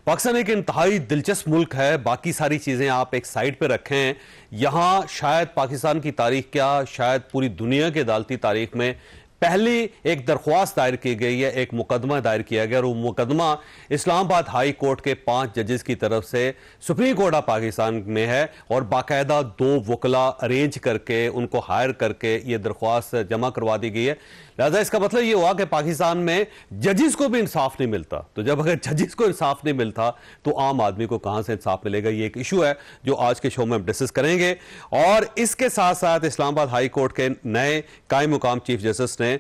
پاکستان ایک انتہائی دلچسپ ملک ہے. باقی ساری چیزیں آپ ایک سائڈ پہ رکھیں. یہاں شاید پاکستان کی تاریخ کیا شاید پوری دنیا کے عدالتی تاریخ میں پہلی ایک درخواست دائر کی گئی ہے, ایک مقدمہ دائر کیا گیا, اور وہ مقدمہ اسلام آباد ہائی کورٹ کے 5 ججز کی طرف سے سپریم کورٹ آف پاکستان میں ہے, اور باقاعدہ 2 وکلا ارینج کر کے ان کو ہائر کر کے یہ درخواست جمع کروا دی گئی ہے. لہذا اس کا مطلب یہ ہوا کہ پاکستان میں ججز کو بھی انصاف نہیں ملتا. تو جب اگر ججز کو انصاف نہیں ملتا تو عام آدمی کو کہاں سے انصاف ملے گا؟ یہ ایک ایشو ہے جو آج کے شو میں ہم ڈسکس کریں گے. اور اس کے ساتھ ساتھ اسلام آباد ہائی کورٹ کے نئے قائم مقام چیف جسٹس نے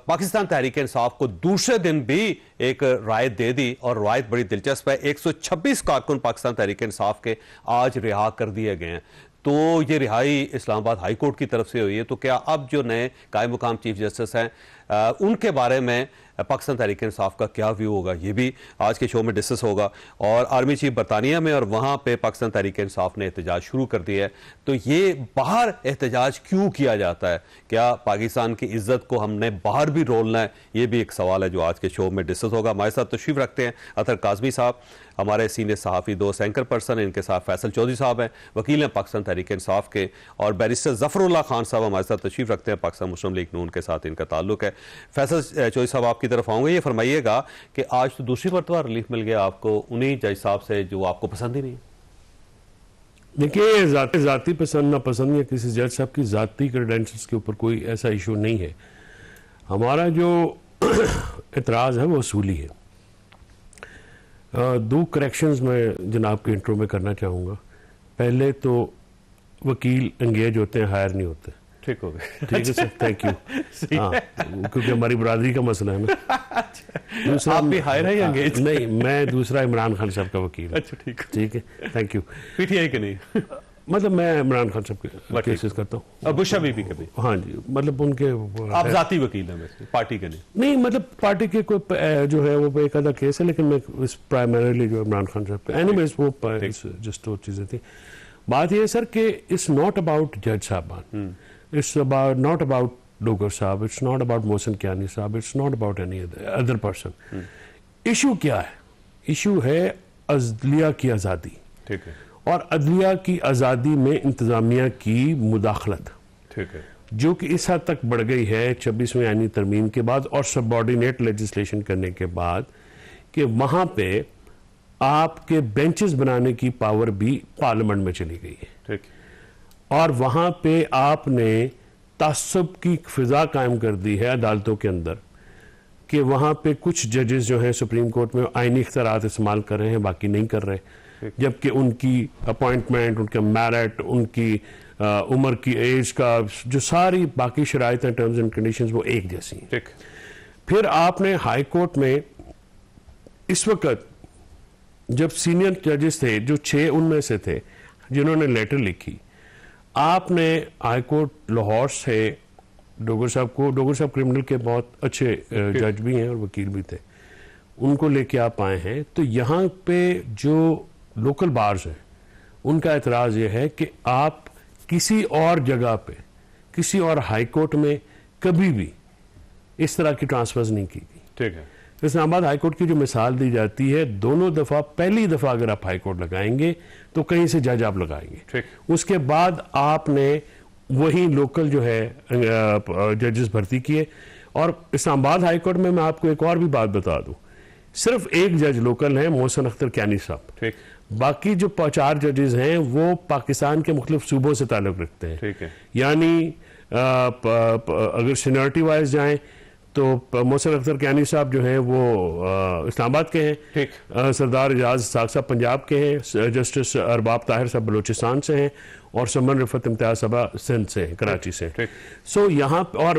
پاکستان تحریک انصاف کو دوسرے دن بھی ایک رائے دے دی, اور رائے بڑی دلچسپ ہے. 126 کارکن پاکستان تحریک انصاف کے آج رہا کر دیے گئے ہیں. تو یہ رہائی اسلام آباد ہائی کورٹ کی طرف سے ہوئی ہے. تو کیا اب جو نئے قائم مقام چیف جسٹس ہیں ان کے بارے میں پاکستان تحریک انصاف کا کیا ویو ہوگا, یہ بھی آج کے شو میں ڈسکس ہوگا. اور آرمی چیف برطانیہ میں, اور وہاں پہ پاکستان تحریک انصاف نے احتجاج شروع کر دیا ہے. تو یہ باہر احتجاج کیوں کیا جاتا ہے؟ کیا پاکستان کی عزت کو ہم نے باہر بھی رولنا ہے؟ یہ بھی ایک سوال ہے جو آج کے شو میں ڈسکس ہوگا. ہمارے ساتھ تشریف رکھتے ہیں اطہر کاظمی صاحب, ہمارے سینئر صحافی دوست اینکر پرسن. ان کے ساتھ فیصل چودھری صاحب ہیں, وکیل ہیں پاکستان تحریک انصاف کے, اور بیرسٹر ظفر اللہ خان صاحب ہمارے ساتھ تشریف رکھتے ہیں, پاکستان مسلم لیگ نون کے ساتھ ان کا تعلق ہے. فیصل چودھری صاحب آپ کی طرف آؤں گے. یہ فرمائیے گا کہ آج تو دوسری مرتبہ ریلیف مل گیا آپ کو انہی جج صاحب سے جو آپ کو پسند ہی نہیں. دیکھیے, ذاتی پسند نہ پسند یا کسی جج صاحب کی ذاتی کریڈینشلز کے اوپر کوئی ایسا ایشو نہیں ہے. ہمارا جو اعتراض ہے وہ اصولی ہے. 2 کریکشنز میں جناب کے انٹرو میں کرنا چاہوں گا. پہلے تو وکیل انگیج ہوتے ہیں, ہائر نہیں ہوتے. ٹھیک ہو گئے, ٹھیک ہے سر, تھینک یو. ہاں, کیونکہ ہماری برادری کا مسئلہ ہے نا. دوسرا آپ بھی ہائر ہیں یا انگیج؟ نہیں, میں دوسرا عمران خان صاحب کا وکیل ہوں. اچھا ٹھیک ہے, thank you. P T I کے نہیں, مطلب میں عمران خان صاحب کے کیسز کرتا ہوں. ابو شبی بھی کبھی. ہاں جی, مطلب ان کے آپ ذاتی وکیل ہیں پارٹی کے نہیں, مطلب پارٹی کے کوئی جو ہے وہ ایک آدھا کیس ہے, لیکن میں پرائمریلی جو عمران خان صاحب کا اینیویز وہ جسٹ وہ چیزیں تھیں. بات یہ ہے سر کہ اٹس ناٹ اباؤٹ جج صاحبان, it's not about ڈوگر صاحب, it's not about محسن کیانی صاحب, it's not about any other person. Issue کیا ہے؟ ایشو ہے عدلیہ کی آزادی. ٹھیک ہے. اور عدلیہ کی آزادی میں انتظامیہ کی مداخلت. ٹھیک ہے. جو کہ اس حد تک بڑھ گئی ہے 26ویں آئینی ترمیم کے بعد اور سبارڈینیٹ لیجسلیشن کرنے کے بعد, کہ وہاں پہ آپ کے بینچز بنانے کی پاور بھی پارلیمنٹ میں چلی گئی ہے. ٹھیک. اور وہاں پہ آپ نے تعصب کی فضا قائم کر دی ہے عدالتوں کے اندر, کہ وہاں پہ کچھ ججز جو ہیں سپریم کورٹ میں آئینی اختیارات استعمال کر رہے ہیں, باقی نہیں کر رہے, جبکہ ان کی اپوائنٹمنٹ, ان کا میرٹ, ان کی عمر کی ایج کا جو ساری باقی شرائط ہیں, ٹرمز اینڈ کنڈیشنز, وہ ایک جیسی ہیں. پھر آپ نے ہائی کورٹ میں اس وقت جب سینئر ججز تھے, جو 6 ان میں سے تھے جنہوں نے لیٹر لکھی, آپ نے ہائی کورٹ لاہور سے ڈوگر صاحب کو, ڈوگر صاحب کرمنل کے بہت اچھے جج بھی ہیں اور وکیل بھی تھے, ان کو لے کے آپ آئے ہیں. تو یہاں پہ جو لوکل بارز ہیں ان کا اعتراض یہ ہے کہ آپ کسی اور جگہ پہ, کسی اور ہائی کورٹ میں کبھی بھی اس طرح کی ٹرانسفرز نہیں کی گئی. ٹھیک ہے. اسلام آباد ہائی کورٹ کی جو مثال دی جاتی ہے, دونوں دفعہ, پہلی دفعہ اگر آپ ہائی کورٹ لگائیں گے تو کہیں سے جج آپ لگائیں گے, اس کے بعد آپ نے وہی لوکل جو ہے ججز بھرتی کیے. اور اسلام آباد ہائی کورٹ میں آپ کو ایک اور بھی بات بتا دوں, صرف ایک جج لوکل ہیں, محسن اختر کیانی صاحب. باقی جو 4 ججز ہیں وہ پاکستان کے مختلف صوبوں سے تعلق رکھتے ہیں. یعنی اگر سینیورٹی وائز جائیں تو محسن اختر کیانی صاحب جو ہیں وہ اسلام آباد کے ہیں, سردار اعجاز اسحاق صاحب پنجاب کے ہیں, جسٹس ارباب طاہر صاحب بلوچستان سے ہیں, اور سمن رفت امتیاز صاحب سندھ سے ہیں, کراچی سے. سو یہاں اور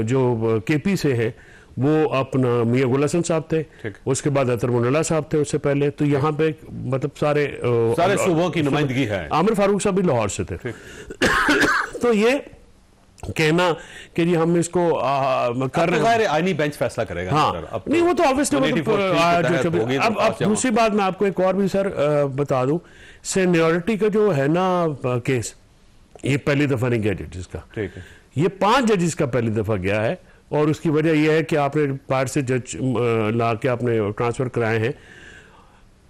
جو کے پی سے ہیں وہ اپنا میاں گل حسن صاحب تھے, اس کے بعد اطہر منلہ صاحب تھے اس سے پہلے. تو یہاں پہ مطلب سارے صوبوں کی نمائندگی ہے. عامر فاروق صاحب بھی لاہور سے تھے. تو یہ کہنا کہ جی ہم اس کو کر رہے ہیں, آئینی بینچ فیصلہ کرے گا. ہاں نہیں, وہ تو آبویسلی. اب دوسری بات میں آپ کو ایک اور بھی سر بتا دوں, سینیورٹی کا جو ہے نا کیس, یہ پہلی دفعہ نہیں گیا ججز کا. یہ 5 ججز کا پہلی دفعہ گیا ہے, اور اس کی وجہ یہ ہے کہ آپ نے باہر سے جج لا کے آپ نے ٹرانسفر کرائے ہیں.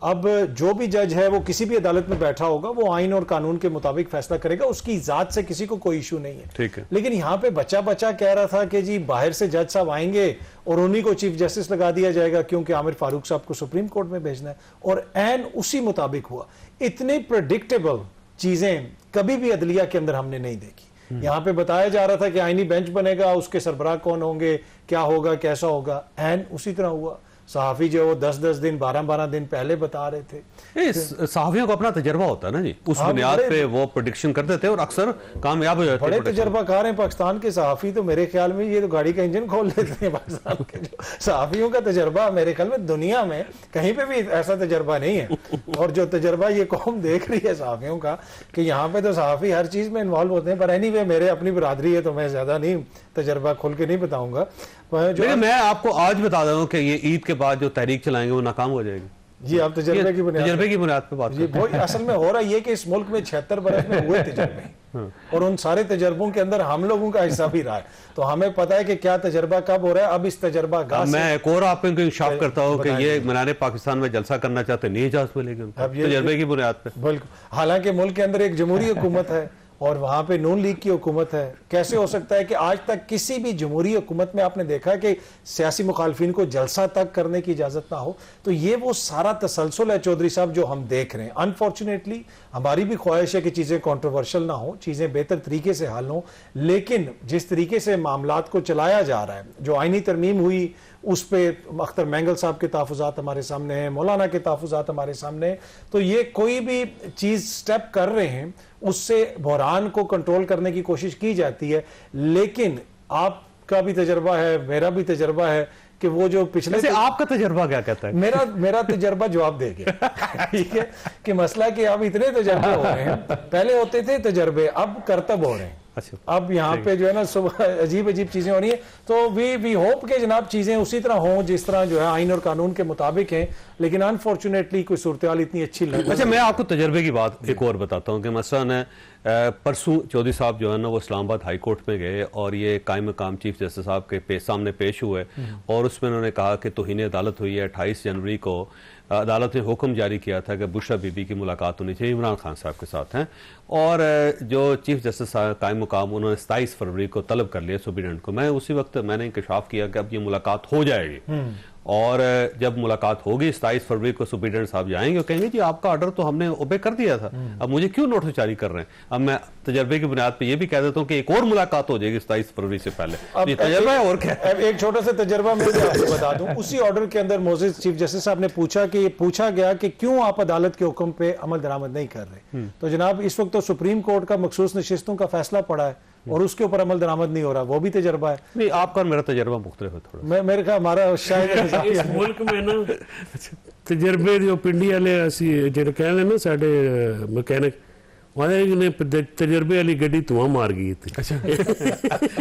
اب جو بھی جج ہے وہ کسی بھی عدالت میں بیٹھا ہوگا وہ آئین اور قانون کے مطابق فیصلہ کرے گا, اس کی ذات سے کسی کو کوئی ایشو نہیں ہے. ٹھیک ہے. لیکن یہاں پہ بچہ کہہ رہا تھا کہ جی باہر سے جج صاحب آئیں گے اور انہی کو چیف جسٹس لگا دیا جائے گا کیونکہ عامر فاروق صاحب کو سپریم کورٹ میں بھیجنا ہے, اور عین اسی مطابق ہوا. اتنی پریڈکٹیبل چیزیں کبھی بھی عدلیہ کے اندر ہم نے نہیں دیکھی. یہاں پہ بتایا جا رہا تھا کہ آئینی بینچ بنے گا, اس کے سربراہ کون ہوں گے, کیا ہوگا, کیسا ہوگا, عین اسی طرح ہوا. صحافی جو وہ 10 دن 12 دن پہلے بتا رہے تھے. صحافیوں کو اپنا تجربہ ہوتا ہے نا جی, اس بنیاد پہ وہ پریڈکشن کرتے تھے اور اکثر کامیاب ہو جاتے بڑے تجربہ کار ہیں پاکستان کے صحافی. تو میرے خیال میں یہ تو گاڑی کا انجن کھول لیتے ہیں پاکستان کے جو صحافیوں کا تجربہ. میرے خیال میں دنیا میں کہیں پہ بھی ایسا تجربہ نہیں ہے. اور جو تجربہ یہ قوم دیکھ رہی ہے صحافیوں کا کہ یہاں پہ تو صحافی ہر چیز میں انوالو ہوتے ہیں. پر اینی وے میرے اپنی برادری ہے تو میں زیادہ نہیں تجربہ کھول کے نہیں بتاؤں گا. میں آپ کو آج بتا دوں کہ یہ عید کے بعد جو تحریک چلائیں گے وہ ناکام ہو جائے گی. جی آپ تجربے کی بنیاد پہ بات کریں. وہی اصل میں ہو رہا یہ کہ اس ملک میں 76 برس میں ہوئے تجربے اور ان سارے تجربوں کے اندر ہم لوگوں کا حصہ بھی رہا ہے. تو ہمیں پتا ہے کہ کیا تجربہ کب ہو رہا ہے. اب اس تجربہ گاہ میں ایک اور آپ کو انکشاف کرتا ہوں کہ یہ منار پاکستان میں جلسہ کرنا چاہتے نہیں اجازت ملے گی تجربے کی بنیاد پہ. بالکل. حالانکہ ملک کے اندر ایک جمہوری حکومت ہے اور وہاں پہ نون لیگ کی حکومت ہے. کیسے ہو سکتا ہے کہ آج تک کسی بھی جمہوری حکومت میں آپ نے دیکھا کہ سیاسی مخالفین کو جلسہ تک کرنے کی اجازت نہ ہو؟ تو یہ وہ سارا تسلسل ہے چودھری صاحب جو ہم دیکھ رہے ہیں. انفارچونیٹلی ہماری بھی خواہش ہے کہ چیزیں کنٹروورشل نہ ہوں, چیزیں بہتر طریقے سے حل ہوں. لیکن جس طریقے سے معاملات کو چلایا جا رہا ہے, جو آئینی ترمیم ہوئی اس پہ اختر مینگل صاحب کے تحفظات ہمارے سامنے ہیں, مولانا کے تحفظات ہمارے سامنے ہیں. تو یہ کوئی بھی چیز سٹیپ کر رہے ہیں اس سے بحران کو کنٹرول کرنے کی کوشش کی جاتی ہے. لیکن آپ کا بھی تجربہ ہے, میرا بھی تجربہ ہے کہ وہ جو پچھلے آپ کا تجربہ کیا کہتا ہے؟ میرا تجربہ جواب دے گیا. ٹھیک ہے کہ مسئلہ کہ اب اتنے تجربے ہو رہے ہیں, پہلے ہوتے تھے تجربے, اب کرتب ہو رہے ہیں. اب یہاں پہ جو ہے نا عجیب چیزیں ہو رہی ہیں. تو وی ہوپ کہ جناب چیزیں اسی طرح ہوں جس طرح جو ہے آئین اور قانون کے مطابق ہیں. لیکن انفارچونیٹلی کوئی صورتحال اتنی اچھی نہیں. اچھا میں آپ کو تجربے کی بات ایک اور بتاتا ہوں کہ مثلا پرسوں چودھری صاحب جو ہے نا وہ اسلام آباد ہائی کورٹ میں گئے اور یہ قائم مقام چیف جسٹس صاحب کے سامنے پیش ہوئے اور اس میں انہوں نے کہا کہ توہین عدالت ہوئی ہے. 28 جنوری کو عدالت نے حکم جاری کیا تھا کہ بشرا بی بی کی ملاقات ہونی چاہیے عمران خان صاحب کے ساتھ ہیں, اور جو چیف جسٹس قائم مقام انہوں نے 27 فروری کو طلب کر لیا سپرنٹینڈنٹ کو. میں اسی وقت میں نے انکشاف کیا کہ اب یہ ملاقات ہو جائے گی, اور جب ملاقات ہوگی 27 فروری کو سپرنٹینڈنٹ صاحب جائیں گے اور کہیں گے جی آپ کا آرڈر تو ہم نے اوبے کر دیا تھا, اب مجھے کیوں نوٹس جاری کر رہے ہیں. اب میں تجربے کی بنیاد پہ یہ بھی کہہ دیتا ہوں کہ ایک اور ملاقات ہو جائے گی 27 فروری سے پہلے. یہ تجربہ ہے اور کیا. ایک چھوٹا سا تجربہ میں آپ کو بتا دوں. اسی آرڈر کے اندر موزز چیف جسٹس صاحب نے پوچھا گیا کہ کیوں آپ عدالت کے حکم پہ عمل درآمد نہیں کر رہے. تو جناب اس وقت تو سپریم کورٹ کا مخصوص نشستوں کا فیصلہ پڑا ہے اور اس کے اوپر عمل درآمد نہیں ہو رہا. وہ بھی تجربہ ہے. نہیں آپ کا میرا تجربہ مختلف ہے تھوڑا. میرے خیال ہمارا شاید اس ملک میں نا تجربے جو پنڈی والے اسی جو کہنے نا ساڈے مکینک والے نے تجربے والی گڈی دھواں مار گئی تھی.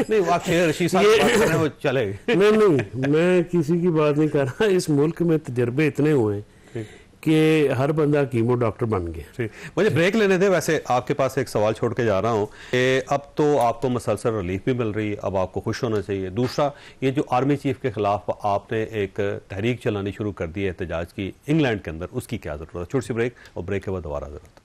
نہیں آپ رشید صاحب وہ چلے گئے. نہیں میں کسی کی بات نہیں کر رہا. اس ملک میں تجربے اتنے ہوئے ہیں کہ ہر بندہ کیمو ڈاکٹر بن گیا. مجھے بریک لینے دے. ویسے آپ کے پاس ایک سوال چھوڑ کے جا رہا ہوں کہ اب تو آپ کو مسلسل ریلیف بھی مل رہی ہے, اب آپ کو خوش ہونا چاہیے. دوسرا یہ جو آرمی چیف کے خلاف آپ نے ایک تحریک چلانی شروع کر دی ہے احتجاج کی انگلینڈ کے اندر, اس کی کیا ضرورت ہے؟ چھوٹی سی بریک اور بریک کے بعد دوبارہ ضرورت.